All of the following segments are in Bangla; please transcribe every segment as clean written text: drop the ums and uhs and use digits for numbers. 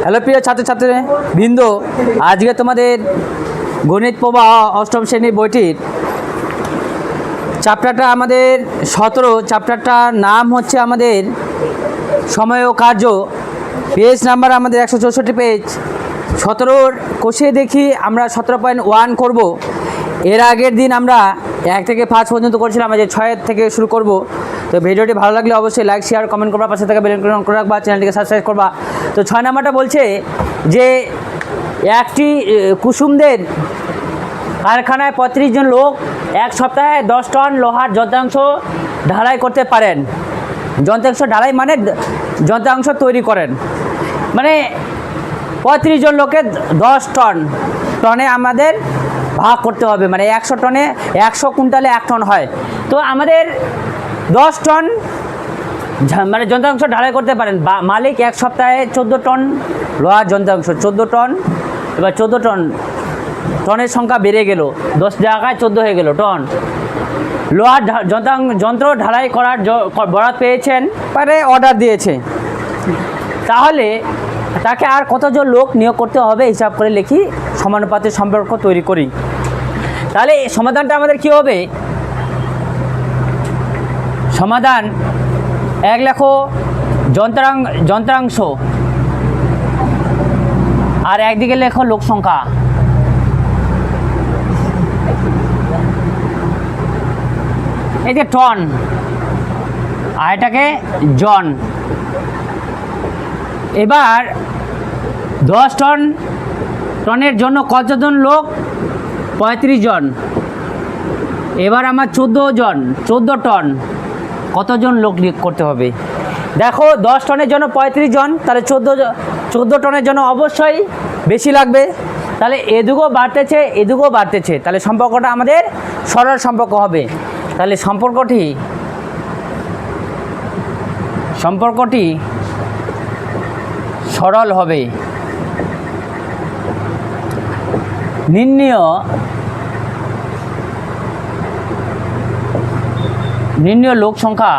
হ্যালো প্রিয় ছাত্রছাত্রী বৃন্দ, আজকে তোমাদের গণিত প্রবাহ অষ্টম শ্রেণীর বইটির চ্যাপ্টারটা আমাদের 17, চ্যাপ্টারটার নাম হচ্ছে আমাদের সময় ও কার্য। পেজ নাম্বার আমাদের 164 পেজ। 17 কষিয়ে দেখি আমরা 17.1 করব। এর আগের দিন আমরা 1 থেকে 5 পর্যন্ত করেছিলাম, আজ 6 থেকে শুরু করব। তো ভিডিওটি ভালো লাগলে অবশ্যই লাইক শেয়ার কমেন্ট করবা, পাশে থেকে বেল আইকন অন করে রাখবা, চ্যানেলটিকে সাবস্ক্রাইব করবা। তো 6 নাম্বারটা বলছে যে একটি কুসুমদের কারখানায় 35 জন লোক এক সপ্তাহে 10 টন লোহার যন্ত্রাংশ ঢালাই করতে পারেন। যন্ত্রাংশ ঢালাই মানে যন্ত্রাংশ তৈরি করেন, মানে 35 জন লোকে 10 টনে আমাদের ভাগ করতে হবে, মানে 100 টনে 100 কুইন্টালে 1 টন হয়। তো আমাদের 10 টন মানে যন্ত্রাংশ ঢালাই করতে পারেন। মালিক এক সপ্তাহে 14 টন লোহার যন্ত্রাংশ, 14 টন। এবার 14 টনের সংখ্যা বেড়ে গেল, 10 জায়গায় 14 হয়ে গেল টন। লোহার যন্ত্র ঢালাই করার বরাত পেয়েছেন, মানে অর্ডার দিয়েছে। তাহলে তাকে আর কতজন লোক নিয়োগ করতে হবে হিসাব করে লিখি, সমানুপাতের সম্পর্ক তৈরি করি। তাহলে সমাধানটা আমাদের কি হবে? সমাধান 1 লেখো যন্ত্রাংশ, আর একদিকে লেখো লোক সংখ্যা। এই যে টন, আর এটাকে জন। এবার 10 টনের জন্য কতজন লোক? 35 জন। এবার আমার 14 টন, কতজন লোক নিয়োগ করতে হবে? দেখো 10 টনের জন্য 35 জন, তাহলে 14 টনের জন্য অবশ্যই বেশি লাগবে। তাহলে এদিকেও বাড়তেছে, তাহলে সম্পর্কটা আমাদের সরল সম্পর্ক হবে। তাহলে সম্পর্কটি সরল হবে। নির্ণয় লোক সংখ্যা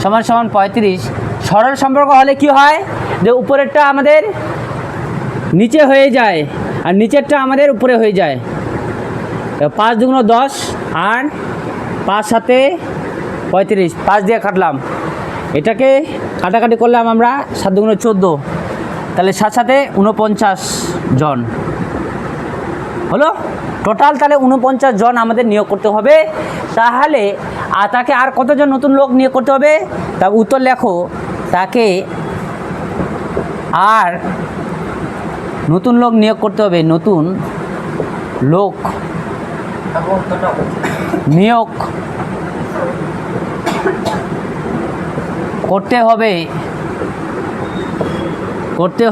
সমান 35। সরল সম্পর্ক হলে কি হয়, যে উপরেরটা আমাদের নিচে হয়ে যায় আর নিচেরটা আমাদের উপরে হয়ে যায়। 5 দুগুণ 10 আর 5 সাথে 35, 5 দিয়ে কাটলাম। এটাকে কাটাকাটি করলাম আমরা, 7 দুগুণ 14, তাহলে 7 সাথে 49 জন হলো টোটাল। তাহলে 49 জন আমাদের নিয়োগ করতে হবে। তাহলে তাকে আর কতজন নতুন লোক নিয়োগ করতে হবে? তা উত্তর লেখো, তাকে আর নতুন লোক নিয়োগ করতে হবে। নতুন লোক নিয়োগ করতে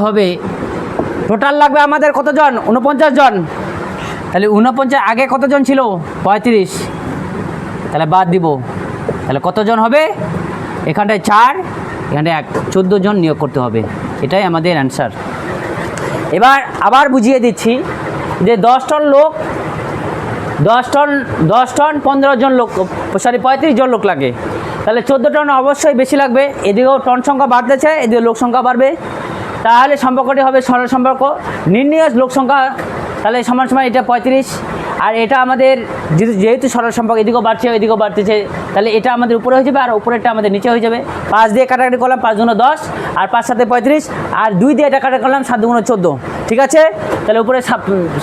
হবে। টোটাল লাগবে আমাদের কতজন? 49 জন। তাহলে 49 আগে কতজন ছিল? 35, তাহলে বাদ দিব। তাহলে কতজন হবে? এখানটায় 4, এখানটায় 1, 14 জন নিয়োগ করতে হবে। এটাই আমাদের অ্যান্সার। এবার আবার বুঝিয়ে দিচ্ছি যে 10 টন 15 জন লোক, 35 জন লোক লাগে। তাহলে 14 টন অবশ্যই বেশি লাগবে। এদিকেও টন সংখ্যা বাড়তেছে, এদিকে লোক সংখ্যা বাড়বে। তাহলে সম্পর্কটি হবে সরল সম্পর্ক। নির্ণয় লোক সংখ্যা তাহলে সমান এটা 35, আর এটা আমাদের যেহেতু সরল সম্পর্ক, এদিকেও বাড়ছে এদিকেও বাড়তেছে, তাহলে এটা আমাদের উপরে হয়ে যাবে আর উপরেরটা আমাদের নিচে হয়ে যাবে। 5 দিয়ে কাটাকাটি করলাম, 5 দুগুণ 10 আর 5 সাথে 35, আর 2 দিয়ে এটা কাটাকাটি করলাম, 7 দুগুণ 14। ঠিক আছে, তাহলে উপরে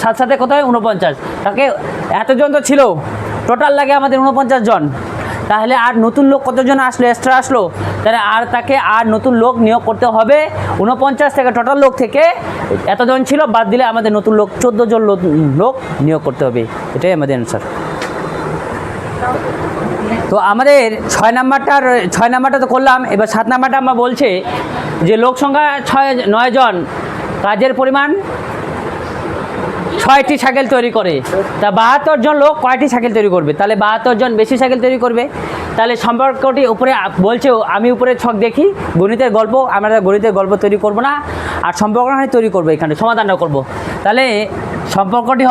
7 সাথে কত হয়? 49। তাকে এতজন তো ছিল, টোটাল লাগে আমাদের 49 জন। তাহলে আর নতুন লোক কতজন আসলো, এক্সট্রা আসলো? তাহলে তাকে আর নতুন লোক নিয়োগ করতে হবে। 49 থেকে টোটাল লোক থেকে এতজন ছিল বাদ দিলে আমাদের নতুন লোক 14 জন লোক নিয়োগ করতে হবে। এটাই আমাদের অ্যান্সার। তো আমাদের 6 নাম্বারটা তো করলাম। এবার 7 নাম্বারটা আমরা বলছে যে লোক সংখ্যা 9 জন, কাজের পরিমাণ 6টি সাইকেল তৈরি করে। তা 72 জন লোক কয়টি সাইকেল তৈরি করবে? তাহলে 72 জন বেশি সাইকেল তৈরি করবে। তাহলে সম্পর্কটি উপরে বলছে, আমি উপরে ছক দেখি গণিতের গল্প, আমরা গণিতের গল্প তৈরি করব না, আর সম্পর্কটি তৈরি করবো, এখানে সমাধানটা করব। তাহলে সম্পর্কটি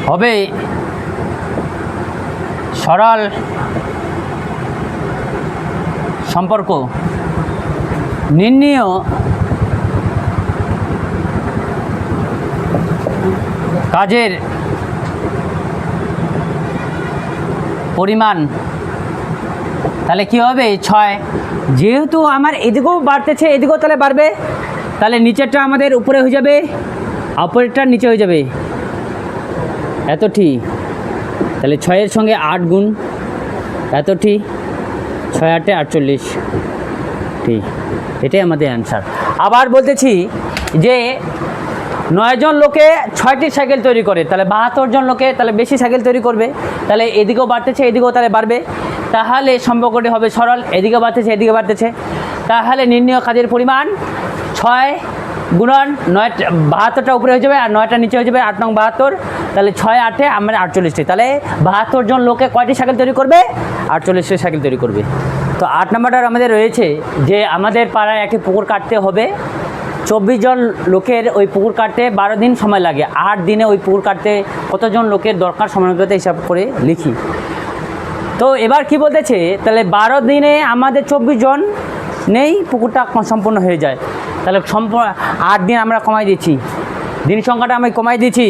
হবে সরল সম্পর্ক নির্ণীয় কাজের পরিমাণ, তাহলে কি হবে 6। যেহেতু আমার এদিকেও বাড়তেছে এদিকেও তাহলে বাড়বে, তাহলে নিচেরটা আমাদের উপরে হয়ে যাবে, উপরেরটা নিচে হয়ে যাবে, এত ঠিক। তাহলে 6-এর সঙ্গে 8 গুণ এত ঠিক, 6 8 48 ঠিক, এটাই আমাদের অ্যান্সার। আবার বলতেছি যে 9 জন লোকে 6টি সাইকেল তৈরি করে, তাহলে 72 জন লোকে তাহলে বেশি সাইকেল তৈরি করবে, তাহলে এদিকেও বাড়তেছে এদিকেও তাহলে বাড়বে, তাহলে সম্পর্কটি হবে সরল, এদিকে বাড়তেছে এদিকে বাড়তেছে, তাহলে নির্ণীয় কাজের পরিমাণ 6 গুণন 9, 72টা উপরে হয়ে যাবে আর 9টা নিচে হয়ে যাবে, 8 নং 72, তাহলে 6 8-এ আমরা 48টি, তাহলে 72 জন লোকে কয়টি সাইকেল তৈরি করবে? 48টি সাইকেল তৈরি করবে। তো 8 নম্বরটার আমাদের রয়েছে যে আমাদের পাড়ায় একটি পুকুর কাটতে হবে, 24 জন লোকের ওই পুকুর কাটতে 12 দিন সময় লাগে, 8 দিনে ওই পুকুর কাটতে কতজন লোকের দরকার সমানুপাতে হিসাব করে লিখি। তো এবার কি বলতেছে, তাহলে 12 দিনে আমাদের 24 জন নেই, পুকুরটা সম্পূর্ণ হয়ে যায়, তাহলে 8 দিন আমরা কমাই দিচ্ছি, দিন সংখ্যাটা আমি কমাই দিচ্ছি,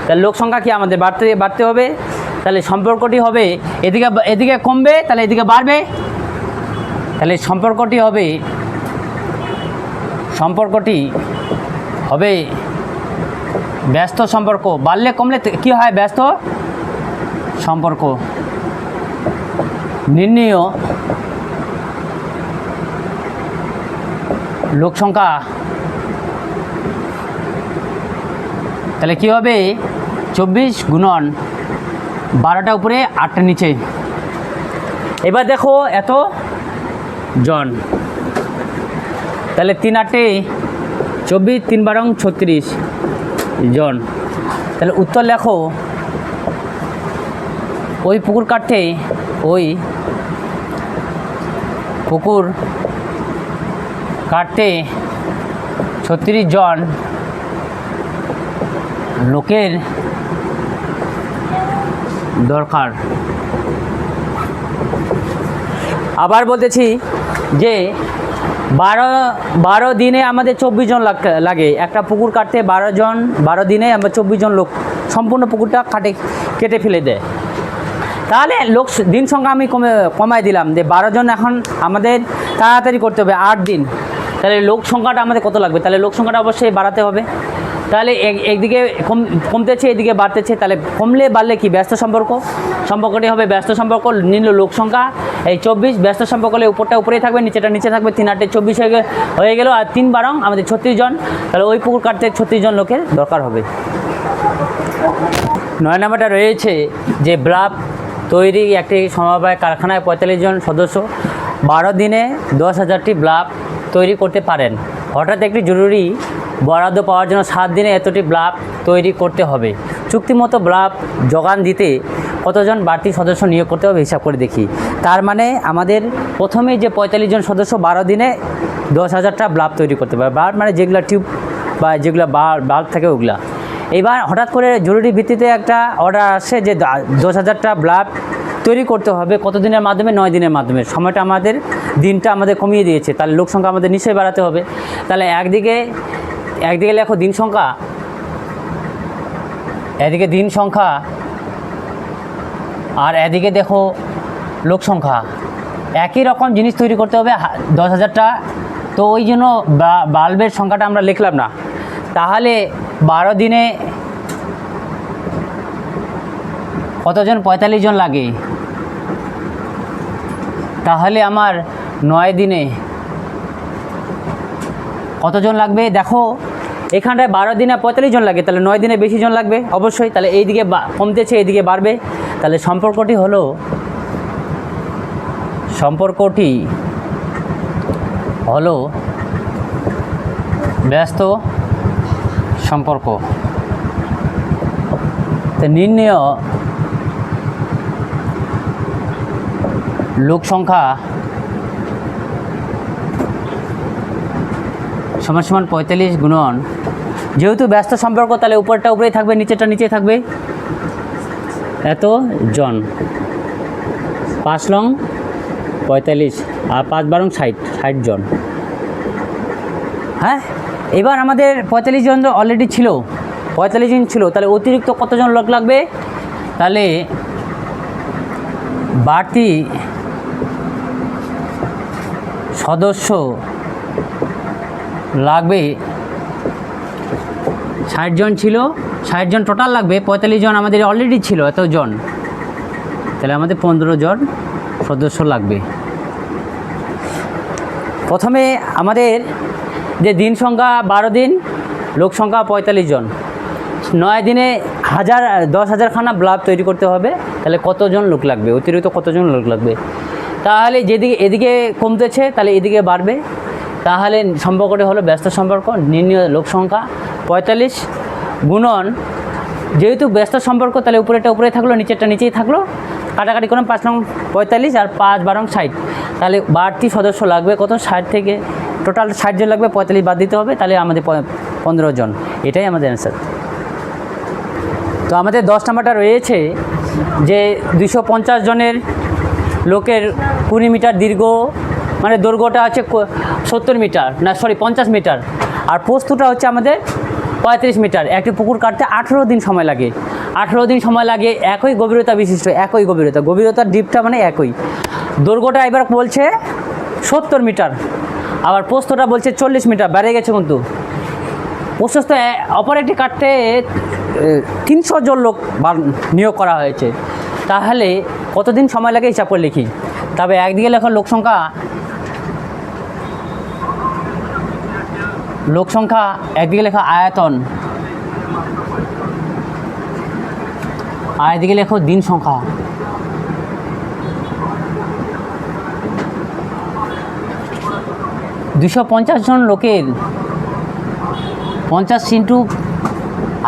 তাহলে লোক সংখ্যা কি আমাদের বাড়তে হবে, তাহলে সম্পর্কটি হবে এদিকে কমবে, তাহলে এদিকে বাড়বে, তাহলে সম্পর্কটি হবে ব্যস্ত সম্পর্ক, বাড়লে কমলে কি হয়? ব্যস্ত সম্পর্ক নির্ণীয় লোক সংখ্যা, তাহলে কি হবে 24 গুণন 12টা উপরে 8টা নিচে। এবার দেখো এত জন, তাহলে 3 8-এ 24, 3 12 36 জন, তাহলে উত্তর লেখো ওই পুকুর কাটতে 36 জন লোকের দরকার। আবার বলতেছি যে 12 দিনে আমাদের 24 জন লাগে, একটা পুকুর কাটতে 12 দিনে আমরা 24 জন লোক সম্পূর্ণ পুকুরটা কেটে ফেলে দেয়, তাহলে লোক দিন সংখ্যা আমি কমাই দিলাম যে 12 জন এখন আমাদের তাড়াতাড়ি করতে হবে 8 দিন, তাহলে লোক সংখ্যাটা আমাদের কত লাগবে? তাহলে লোক সংখ্যাটা অবশ্যই বাড়াতে হবে, তাহলে একদিকে কমতেছে এদিকে বাড়তেছে, তাহলে কমলে বাড়লে কি? ব্যস্ত সম্পর্কটি হবে ব্যস্ত সম্পর্ক, নিম্ন লোক সংখ্যা এই 24, ব্যস্ত সম্পর্ক হলে উপরটা উপরেই থাকবে নিচেটা নিচে থাকবে, 3 8-এ 24 হয়ে গেল, আর 3 12 আমাদের 36 জন, তাহলে ওই পুকুর কাটতে 36 জন লোকের দরকার হবে। 9 নম্বরটা রয়েছে যে ব্লাব তৈরি একটি সমবায় কারখানায় 45 জন সদস্য 12 দিনে 10,000টি ব্লাব তৈরি করতে পারেন, হঠাৎ একটি জরুরি বরাদ্দ পাওয়ার জন্য 7 দিনে এতটি ব্লাব তৈরি করতে হবে, চুক্তিমতো ব্লাব যোগান দিতে কতজন বাড়তি সদস্য নিয়োগ করতে হবে হিসাব করে দেখি। তার মানে আমাদের প্রথমে যে 45 জন সদস্য 12 দিনে 10,000টা ব্লাব তৈরি করতে পারে, ব্লাব মানে যেগুলো টিউব বা যেগুলো বাল্ব থাকে ওগুলা। এবার হঠাৎ করে জরুরি ভিত্তিতে একটা অর্ডার আসে যে 10,000টা ব্লাব তৈরি করতে হবে, কত দিনের মাধ্যমে? 9 দিনের মাধ্যমে, সময়টা দিনটা আমাদের কমিয়ে দিয়েছে, তাহলে লোক সংখ্যা আমাদের নিশ্চয়ই বাড়াতে হবে, তাহলে একদিকে লেখো দিন সংখ্যা, এদিকে দিন সংখ্যা আর এদিকে দেখো লোক সংখ্যা, একই রকম জিনিস তৈরি করতে হবে 10,000টা, তো ওই জন্য বাল্বের সংখ্যাটা আমরা লিখলাম না, তাহলে 12 দিনে কতজন? 45 জন লাগে, তাহলে আমার 9 দিনে কতজন লাগবে? দেখো এখানটায় 12 দিনে 45 জন লাগে, তাহলে 9 দিনে বেশি জন লাগবে অবশ্যই, তাহলে এইদিকে কমতেছে এইদিকে বাড়বে, তাহলে সম্পর্কটি হলো ব্যস্ত সম্পর্ক। তো নির্ণয় লোক সংখ্যা সমান 45 গুণন, যেহেতু ব্যস্ত সম্পর্ক তাহলে উপরটা উপরেই থাকবে নিচেটা নিচে থাকবে এত জন, 5 লং 45 আর 5 বারং 60 জন। হ্যাঁ, এবার আমাদের 45 জন অলরেডি ছিল, 45 জন ছিল, তাহলে অতিরিক্ত কতজন লোক লাগবে? তাহলে বাড়তি সদস্য লাগবে। 60 জন ছিল, 60 জন টোটাল লাগবে, 45 জন আমাদের অলরেডি ছিল এতজন, তাহলে আমাদের 15 জন সদস্য লাগবে। প্রথমে আমাদের যে দিন সংখ্যা 12 দিন, লোক সংখ্যা 45 জন, 9 দিনে 10,000 খানা ব্লাব তৈরি করতে হবে। তাহলে কতজন লোক লাগবে, অতিরিক্ত কতজন লোক লাগবে? তাহলে যেদিকে এদিকে কমতেছে তাহলে এদিকে বাড়বে। তাহলে সম্পর্কটি হলো ব্যস্ত সম্পর্ক। নির্ণয় লোক সংখ্যা 45 গুণন, যেহেতু ব্যস্ত সম্পর্ক তাহলে উপরেটা উপরে থাকলো, নিচেরটা নিচেই থাকলো, কাটাকাটি করলাম 5 লং 45 আর 5 বারং 60, তাহলে বাড়তি সদস্য লাগবে কত? 60 থেকে টোটাল 60 জন লাগবে, 45 বাদ দিতে হবে, তাহলে আমাদের 15 জন। এটাই আমাদের অ্যান্সার। তো আমাদের 10 নাম্বারটা রয়েছে যে 250 জনের লোকের 20 মিটার দীর্ঘ, মানে দৈর্ঘ্যটা হচ্ছে 70 মিটার, না সরি 50 মিটার, আর প্রস্থটা হচ্ছে আমাদের 35 মিটার। একটি পুকুর কাটতে 18 দিন সময় লাগে। 18 দিন সময় লাগে, একই গভীরতা বিশিষ্ট, একই গভীরতার ডিপটা মানে একই। দৈর্ঘ্যটা এবার বলছে 70 মিটার, আবার প্রস্থটা বলছে 40 মিটার, বেড়ে গেছে কিন্তু। প্রশস্ত অপারেটর কাটতে 300 জন লোক নিয়োগ করা হয়েছে। তাহলে কতদিন সময় লাগে হিসাব করে লিখি। তবে একদিকে লেখা লোক সংখ্যা, একদিকে লেখা আয়তন, আর এদিকে লেখো দিন সংখ্যা। দুশো 50 জন লোকের 50 ইন্টু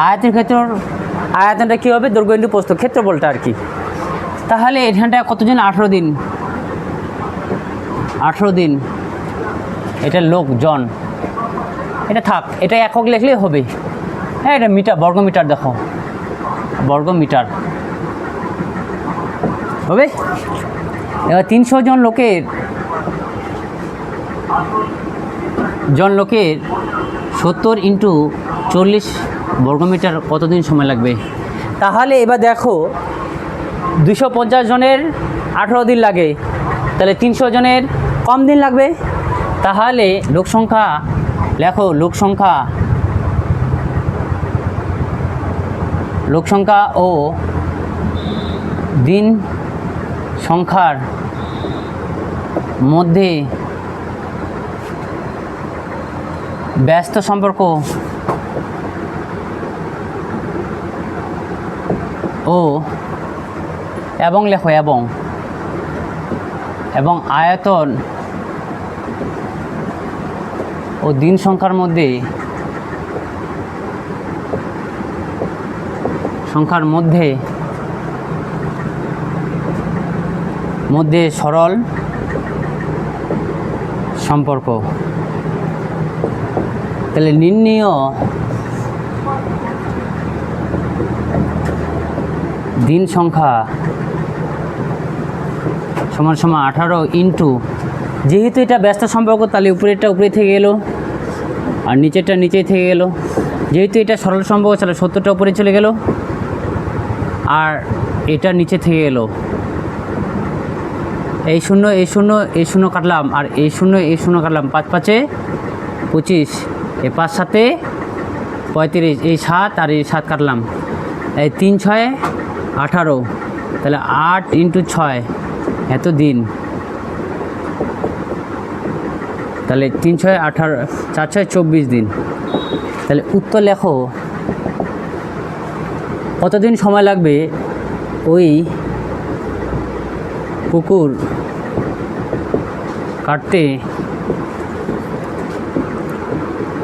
আয়তের ক্ষেত্র, আয়তনটা কী হবে? দৈর্ঘ্য ইন্টু প্রস্থ, ক্ষেত্রফলটা আর কি। তাহলে এখানটা কতজন? 18 দিন, 18 দিন। এটা লোকজন, এটা থাক, এটা একক লিখলেই হবে। হ্যাঁ, এটা মিটার, বর্গমিটার, দেখো বর্গমিটার হবে। এবার 300 জন লোকের 70 ইন্টু 40 বর্গমিটার কতদিন সময় লাগবে? তাহলে এবার দেখো 250 জনের 18 দিন লাগে, তাহলে 300 জনের কম দিন লাগবে। তাহলে লোক সংখ্যা লেখো, লোক সংখ্যা ও দিন সংখ্যার মধ্যে ব্যস্ত সম্পর্ক এবং লেখো এবং আয়তন ও দিন সংখ্যার মধ্যে সরল সম্পর্ক। তাহলে নির্ণয় দিন সংখ্যা সমান 18 ইন্টু, যেহেতু এটা ব্যস্ত সম্পর্ক তাহলে উপরেরটা উপরে থেকে গেল আর নিচেরটা নিচেই থেকে গেল। যেহেতু এটা সরল সম্পর্ক তাহলে 70টা উপরে চলে গেল আর এটা নিচে থেকে গেল। এই শূন্য কাটলাম আর এই শূন্য কাটলাম, 5 5 25, এই 5 7 35, এই 7 আর এই 7 কাটলাম, এই 3 6 18, তাহলে 8 ইন্টু 6 এত দিন, তাহলে 3 6 18, 4 6 24 দিন। তাহলে উত্তর লেখো কতদিন সময় লাগবে ওই পুকুর কাটতে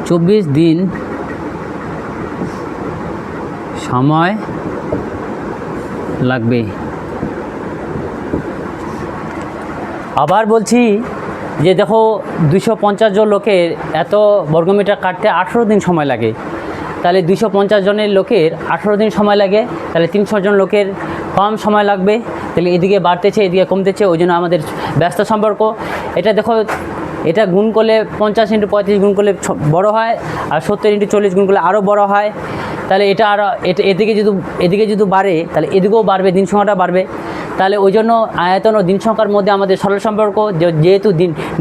24 দিন সময় লাগবে। আবার বলছি যে দেখো 250 জন লোকের এত বর্গমিটার কাটতে 18 দিন সময় লাগে। তাহলে 250 জনের লোকের 18 দিন সময় লাগে, তাহলে 300 জন লোকের কম সময় লাগবে, তাহলে এদিকে বাড়তেছে এদিকে কমতেছে, ওই জন্য আমাদের ব্যস্ত সম্পর্ক। এটা দেখো, এটা গুণ করলে 50 × 35 গুণ করলে বড় হয়, আর 70 × 40 গুণ করলে আরও বড় হয়। তাহলে এটা আরও এদিকে যদি বাড়ে তাহলে এদিকেও বাড়বে, দিন সংখ্যাটা বাড়বে। তাহলে ওই জন্য আয়তন ও দিন সংখ্যার মধ্যে আমাদের সরল সম্পর্ক, যেহেতু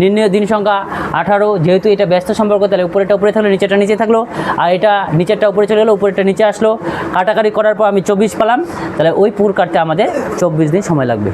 নির্ণয় দিন সংখ্যা 18, যেহেতু এটা ব্যস্ত সম্পর্ক, তাহলে উপরেটা উপরে থাকলো, নিচেটা নিচে থাকলো, আর এটা নিচেরটা উপরে চলে গেলো, উপরেটা নিচে আসলো। কাটাকাটি করার পর আমি 24 পেলাম, তাহলে ওই পুর কাটতে আমাদের 24 দিন সময় লাগবে।